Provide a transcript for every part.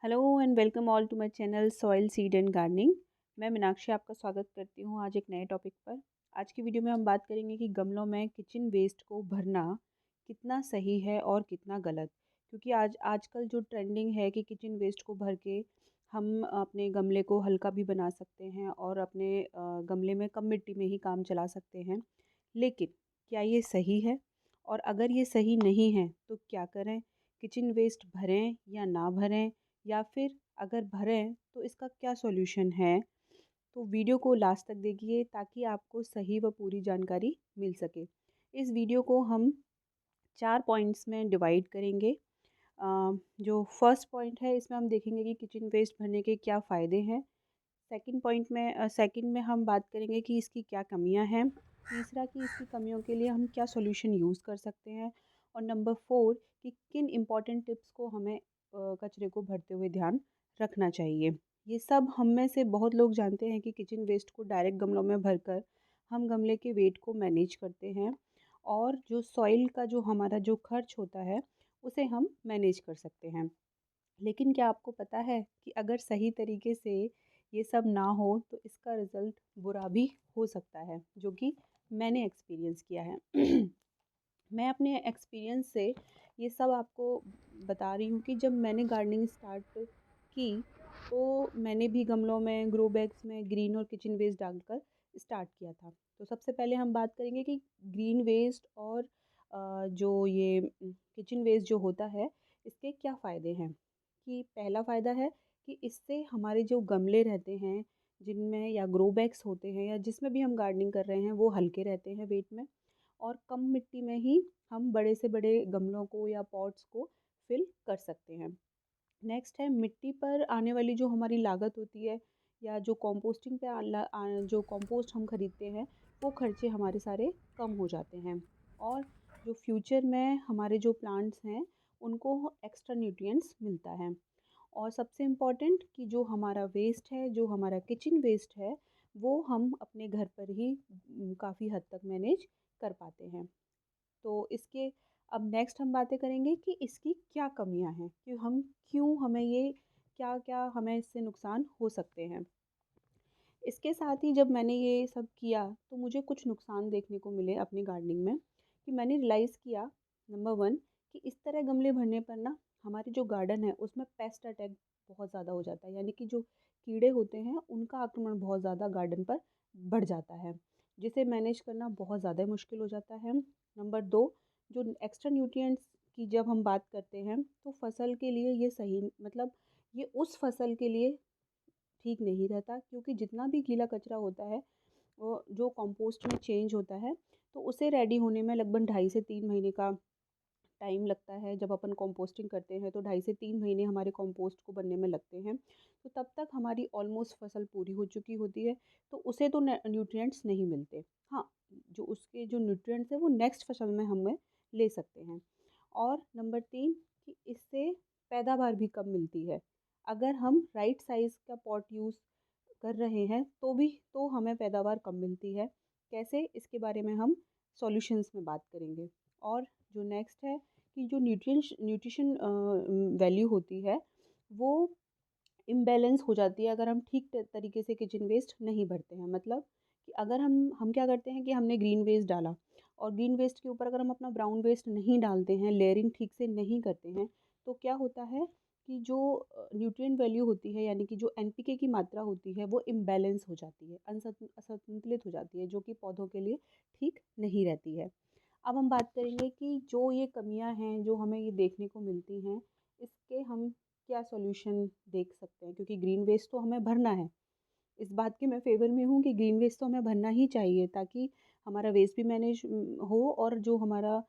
Hello and welcome all to my channel soil seed and gardening. मैं मीनाक्षी आपका स्वागत करती हूँ आज एक नए टॉपिक पर। आज की वीडियो में हम बात करेंगे कि गमलों में किचन वेस्ट को भरना कितना सही है और कितना गलत। क्योंकि आजकल जो ट्रेंडिंग है कि किचन वेस्ट को भर के हम अपने गमले को हल्का भी बना सकते हैं और अपने गमले में कम मिट्टी में ही काम चला सकते हैं। लेकिन क्या ये सही है? और अगर ये सही नहीं है तो क्या करें? किचन वेस्ट भरें या ना भरें, या फिर अगर भरें तो इसका क्या सॉल्यूशन है? तो वीडियो को लास्ट तक देखिए ताकि आपको सही व पूरी जानकारी मिल सके। इस वीडियो को हम 4 पॉइंट्स में डिवाइड करेंगे। जो फर्स्ट पॉइंट है इसमें हम देखेंगे कि किचन वेस्ट भरने के क्या फ़ायदे हैं। सेकंड में हम बात करेंगे कि इसकी क्या कमियां हैं। तीसरा कि इसकी कमियों के लिए हम क्या सॉल्यूशन यूज़ कर सकते हैं। और नंबर 4 कि किन इम्पॉर्टेंट टिप्स को हमें कचरे को भरते हुए ध्यान रखना चाहिए। ये सब हम में से बहुत लोग जानते हैं कि किचन वेस्ट को डायरेक्ट गमलों में भरकर हम गमले के वेट को मैनेज करते हैं और जो सॉइल का जो हमारा जो खर्च होता है उसे हम मैनेज कर सकते हैं। लेकिन क्या आपको पता है कि अगर सही तरीके से ये सब ना हो तो इसका रिज़ल्ट बुरा भी हो सकता है, जो कि मैंने एक्सपीरियंस किया है। मैं अपने एक्सपीरियंस से ये सब आपको बता रही हूँ कि जब मैंने गार्डनिंग स्टार्ट की तो मैंने भी गमलों में, ग्रो बैग्स में ग्रीन और किचन वेस्ट डालकर स्टार्ट किया था। तो सबसे पहले हम बात करेंगे कि ग्रीन वेस्ट और जो ये किचन वेस्ट जो होता है इसके क्या फ़ायदे हैं। कि पहला फ़ायदा है कि इससे हमारे जो गमले रहते हैं जिनमें, या ग्रो बैग्स होते हैं, या जिसमें भी हम गार्डनिंग कर रहे हैं, वो हल्के रहते हैं वेट में और कम मिट्टी में ही हम बड़े से बड़े गमलों को या पॉट्स को फिल कर सकते हैं। नेक्स्ट है मिट्टी पर आने वाली जो हमारी लागत होती है, या जो कंपोस्टिंग पे जो कंपोस्ट हम खरीदते हैं वो खर्चे हमारे सारे कम हो जाते हैं। और जो फ्यूचर में हमारे जो प्लांट्स हैं उनको एक्स्ट्रा न्यूट्रिएंट्स मिलता है। और सबसे इम्पॉर्टेंट कि जो हमारा वेस्ट है, जो हमारा किचन वेस्ट है, वो हम अपने घर पर ही काफ़ी हद तक मैनेज कर पाते हैं। तो इसके अब नेक्स्ट हम बातें करेंगे कि इसकी क्या कमियां हैं, कि हम क्यों, हमें ये क्या क्या हमें इससे नुकसान हो सकते हैं। इसके साथ ही जब मैंने ये सब किया तो मुझे कुछ नुकसान देखने को मिले अपनी गार्डनिंग में। कि मैंने रियलाइज़ किया, नंबर वन, कि इस तरह गमले भरने पर ना हमारे जो गार्डन है उसमें पेस्ट अटैक बहुत ज़्यादा हो जाता है। यानी कि जो कीड़े होते हैं उनका आक्रमण बहुत ज़्यादा गार्डन पर बढ़ जाता है, जिसे मैनेज करना बहुत ज़्यादा मुश्किल हो जाता है। नंबर दो, जो एक्स्ट्रा न्यूट्रिएंट्स की जब हम बात करते हैं तो फसल के लिए ये सही, मतलब ये उस फसल के लिए ठीक नहीं रहता, क्योंकि जितना भी गीला कचरा होता है वो जो कंपोस्ट में चेंज होता है तो उसे रेडी होने में लगभग 2.5 से 3 महीने का टाइम लगता है। जब अपन कंपोस्टिंग करते हैं तो 2.5 से 3 महीने हमारे कंपोस्ट को बनने में लगते हैं। तो तब तक हमारी ऑलमोस्ट फसल पूरी हो चुकी होती है, तो उसे तो न्यूट्रिएंट्स नहीं मिलते। हाँ, जो उसके जो न्यूट्रिएंट्स है वो नेक्स्ट फसल में हमें ले सकते हैं। और नंबर 3 कि इससे पैदावार भी कम मिलती है। अगर हम राइट साइज़ का पॉट यूज़ कर रहे हैं तो हमें पैदावार कम मिलती है। कैसे, इसके बारे में हम सॉल्यूशंस में बात करेंगे। और जो नेक्स्ट है कि जो न्यूट्रिशन वैल्यू होती है वो इम्बैलेंस हो जाती है अगर हम ठीक तरीके से किचन वेस्ट नहीं भरते हैं। मतलब कि अगर हम क्या करते हैं कि हमने ग्रीन वेस्ट डाला और ग्रीन वेस्ट के ऊपर अगर हम अपना ब्राउन वेस्ट नहीं डालते हैं, लेयरिंग ठीक से नहीं करते हैं, तो क्या होता है कि जो न्यूट्रिएंट वैल्यू होती है, यानी कि जो एनपीके की मात्रा होती है, वो इम्बैलेंस हो जाती है, असंतुलित हो जाती है, जो कि पौधों के लिए ठीक नहीं रहती है। अब हम बात करेंगे कि जो ये कमियां हैं जो हमें ये देखने को मिलती हैं, इसके हम क्या सॉल्यूशन देख सकते हैं। क्योंकि ग्रीन वेस्ट तो हमें भरना है, इस बात के मैं फ़ेवर में हूँ कि ग्रीन वेस्ट तो हमें भरना ही चाहिए, ताकि हमारा वेस्ट भी मैनेज हो और जो हमारा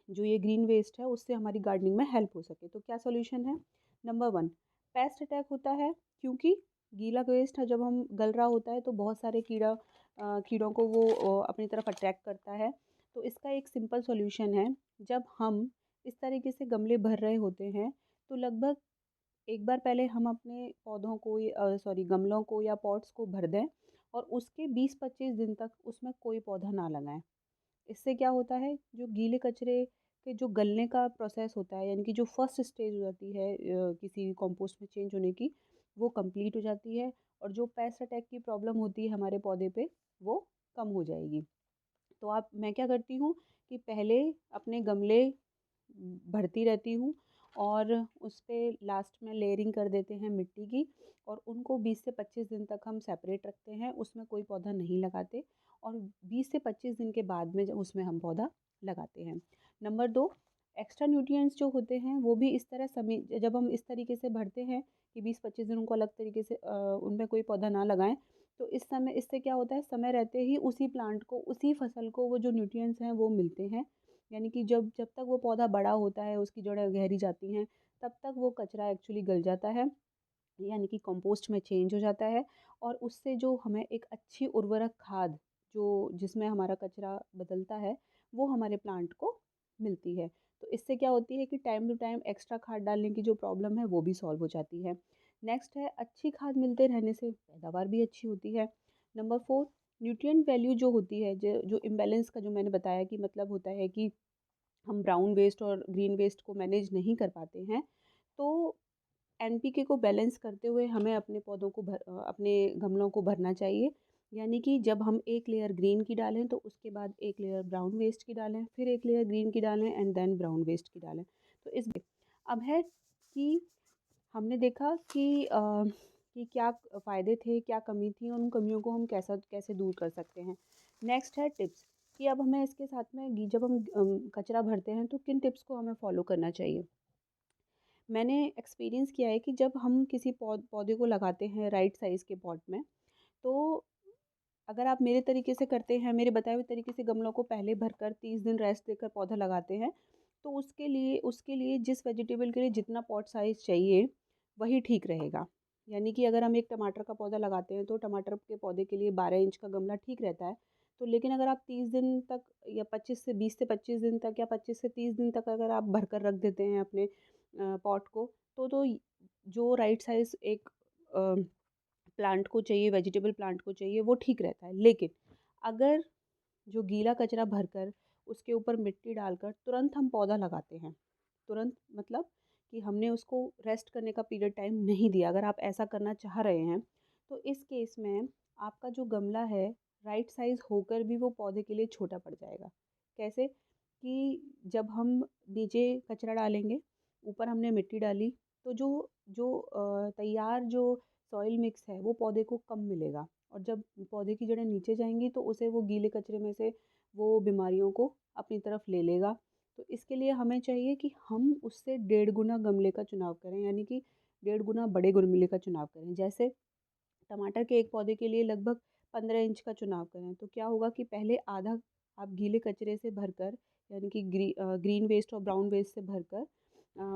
जो ये ग्रीन वेस्ट है उससे हमारी गार्डनिंग में हेल्प हो सके। तो क्या सॉल्यूशन है? नंबर वन, पेस्ट अटैक होता है, क्योंकि गीला वेस्ट है जब हम गल रहा होता है तो बहुत सारे कीड़ों को वो अपनी तरफ अट्रैक्ट करता है। तो इसका एक सिंपल सॉल्यूशन है, जब हम इस तरीके से गमले भर रहे होते हैं तो लगभग एक बार पहले हम अपने पौधों को गमलों को या पॉट्स को भर दें और उसके 20-25 दिन तक उसमें कोई पौधा ना लगाएं। इससे क्या होता है, जो गीले कचरे के जो गलने का प्रोसेस होता है, यानी कि जो फर्स्ट स्टेज हो जाती है किसी कंपोस्ट में चेंज होने की, वो कंप्लीट हो जाती है और जो पेस्ट अटैक की प्रॉब्लम होती है हमारे पौधे पे वो कम हो जाएगी। तो आप मैं क्या करती हूँ कि पहले अपने गमले भरती रहती हूँ और उस पे लास्ट में लेयरिंग कर देते हैं मिट्टी की और उनको 20 से 25 दिन तक हम सेपरेट रखते हैं, उसमें कोई पौधा नहीं लगाते और 20 से 25 दिन के बाद में उसमें हम पौधा लगाते हैं। नंबर 2, एक्स्ट्रा न्यूट्रिएंट्स जो होते हैं वो भी इस तरह समय जब हम इस तरीके से भरते हैं कि 20-25 दिन उनको अलग तरीके से उनमें कोई पौधा ना लगाएं, तो इस समय इससे क्या होता है, समय रहते ही उसी प्लांट को, उसी फसल को वो जो न्यूट्रिएंट्स हैं वो मिलते हैं। यानी कि जब जब तक वो पौधा बड़ा होता है, उसकी जड़ें गहरी जाती हैं, तब तक वो कचरा एक्चुअली गल जाता है, यानी कि कंपोस्ट में चेंज हो जाता है और उससे जो हमें एक अच्छी उर्वरक खाद जो जिसमें हमारा कचरा बदलता है वो हमारे प्लांट को मिलती है। तो इससे क्या होती है कि टाइम टू टाइम एक्स्ट्रा खाद डालने की जो प्रॉब्लम है वो भी सॉल्व हो जाती है। नेक्स्ट है, अच्छी खाद मिलते रहने से पैदावार भी अच्छी होती है। नंबर 4, न्यूट्रिएंट वैल्यू जो होती है, जो जो इम्बैलेंस का जो मैंने बताया कि मतलब होता है कि हम ब्राउन वेस्ट और ग्रीन वेस्ट को मैनेज नहीं कर पाते हैं, तो एनपीके को बैलेंस करते हुए हमें अपने पौधों को अपने गमलों को भरना चाहिए। यानी कि जब हम एक लेयर ग्रीन की डालें तो उसके बाद एक लेयर ब्राउन वेस्ट की डालें, फिर एक लेयर ग्रीन की डालें एंड देन ब्राउन वेस्ट की डालें। तो इस अब है कि हमने देखा कि क्या फ़ायदे थे, क्या कमी थी, उन कमियों को हम कैसा कैसे दूर कर सकते हैं। नेक्स्ट है टिप्स, कि अब हमें इसके साथ में जब हम कचरा भरते हैं तो किन टिप्स को हमें फॉलो करना चाहिए। मैंने एक्सपीरियंस किया है कि जब हम किसी पौधे को लगाते हैं राइट साइज़ के पॉट में, तो अगर आप मेरे तरीके से करते हैं, मेरे बताए हुए तरीके से गमलों को पहले भरकर 30 दिन रेस्ट देकर पौधा लगाते हैं, तो उसके लिए जिस वेजिटेबल के लिए जितना पॉट साइज़ चाहिए वही ठीक रहेगा। यानी कि अगर हम एक टमाटर का पौधा लगाते हैं तो टमाटर के पौधे के लिए 12 इंच का गमला ठीक रहता है। तो लेकिन अगर आप 30 दिन तक या 20 से 25 दिन तक या 25 से 30 दिन तक अगर आप भरकर रख देते हैं अपने पॉट को, तो जो राइट साइज़ एक प्लांट को चाहिए, वेजिटेबल प्लांट को चाहिए, वो ठीक रहता है। लेकिन अगर जो गीला कचरा भरकर उसके ऊपर मिट्टी डालकर तुरंत हम पौधा लगाते हैं, तुरंत मतलब कि हमने उसको रेस्ट करने का पीरियड टाइम नहीं दिया, अगर आप ऐसा करना चाह रहे हैं, तो इस केस में आपका जो गमला है राइट साइज़ होकर भी वो पौधे के लिए छोटा पड़ जाएगा। कैसे? कि जब हम नीचे कचरा डालेंगे, ऊपर हमने मिट्टी डाली, तो जो जो तैयार जो सॉइल मिक्स है वो पौधे को कम मिलेगा और जब पौधे की जड़ें नीचे जाएंगी तो उसे वो गीले कचरे में से वो बीमारियों को अपनी तरफ ले लेगा। तो इसके लिए हमें चाहिए कि हम उससे 1.5 गुना गमले का चुनाव करें, यानी कि 1.5 गुना बड़े गमले का चुनाव करें। जैसे टमाटर के एक पौधे के लिए लगभग 15 इंच का चुनाव करें, तो क्या होगा कि पहले आधा आप गीले कचरे से भरकर, यानी कि ग्रीन वेस्ट और ब्राउन वेस्ट से भरकर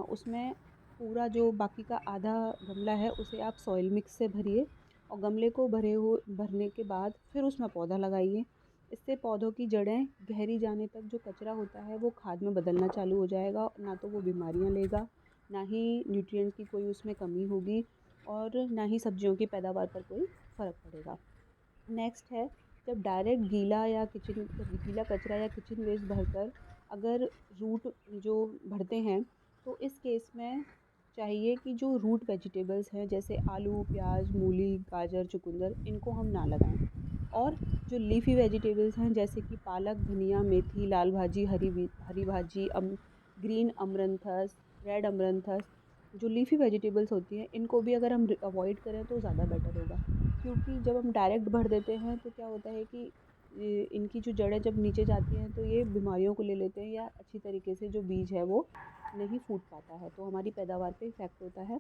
उसमें पूरा जो बाकी का आधा गमला है उसे आप सॉइल मिक्स से भरिए और गमले को भरने के बाद फिर उसमें पौधा लगाइए। इससे पौधों की जड़ें गहरी जाने तक जो कचरा होता है वो खाद में बदलना चालू हो जाएगा, ना तो वो बीमारियां लेगा, ना ही न्यूट्रिएंट की कोई उसमें कमी होगी और ना ही सब्जियों की पैदावार पर कोई फ़र्क पड़ेगा। नेक्स्ट है, जब डायरेक्ट गीला कचरा या किचन वेस्ट भरकर अगर रूट जो भरते हैं, तो इस केस में चाहिए कि जो रूट वेजिटेबल्स हैं जैसे आलू, प्याज, मूली, गाजर, चुकंदर, इनको हम ना लगाएं और जो लीफ़ी वेजिटेबल्स हैं जैसे कि पालक, धनिया, मेथी, लाल भाजी, हरी भाजी, ग्रीन अमरंथस, रेड अमरंथस, जो लीफ़ी वेजिटेबल्स होती हैं इनको भी अगर हम अवॉइड करें तो ज़्यादा बेटर होगा। क्योंकि जब हम डायरेक्ट भर देते हैं तो क्या होता है कि इनकी जो जड़ें जब नीचे जाती हैं तो ये बीमारियों को ले लेते हैं या अच्छी तरीके से जो बीज है वो नहीं फूट पाता है, तो हमारी पैदावार पे इफ़ेक्ट होता है।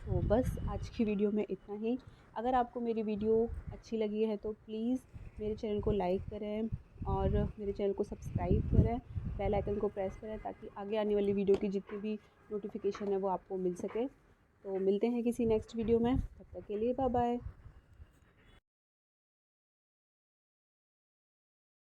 तो बस आज की वीडियो में इतना ही। अगर आपको मेरी वीडियो अच्छी लगी है तो प्लीज़ मेरे चैनल को लाइक करें और मेरे चैनल को सब्सक्राइब करें, बेल आइकन को प्रेस करें ताकि आगे आने वाली वीडियो की जितनी भी नोटिफिकेशन है वो आपको मिल सके। तो मिलते हैं किसी नेक्स्ट वीडियो में, तब तक के लिए बाय बाय।